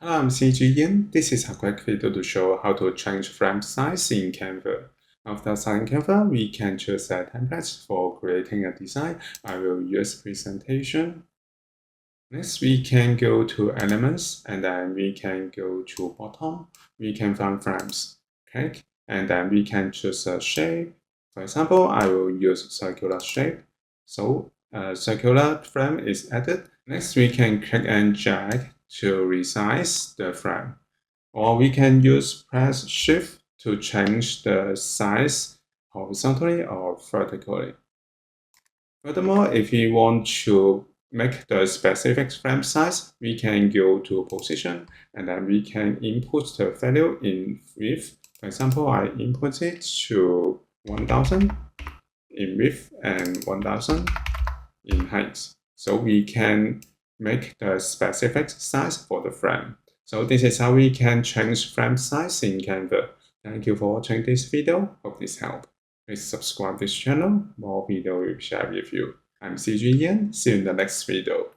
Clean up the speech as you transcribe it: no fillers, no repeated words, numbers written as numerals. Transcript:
Hello, I'm CG Yin. This is a quick video to show how to change frame size in Canva. After starting Canva, we can choose a template for creating a design. I will use presentation. Next, we can go to elements and then we can go to bottom. We can find frames. Click and then we can choose a shape. For example, I will use circular shape. So circular frame is added. Next, we can click and drag to resize the frame. Or we can use press shift to change the size horizontally or vertically. Furthermore, if we want to make the specific frame size, we can go to position and then we can input the value in width. For example, I input it to 1000 in width and 1000 in height. So we can make the specific size for the frame. So this is how we can change frame size in Canva. Thank you for watching this video. Hope this helped. Please subscribe this channel. More video will share with you. I'm CG Yan. See you in the next video.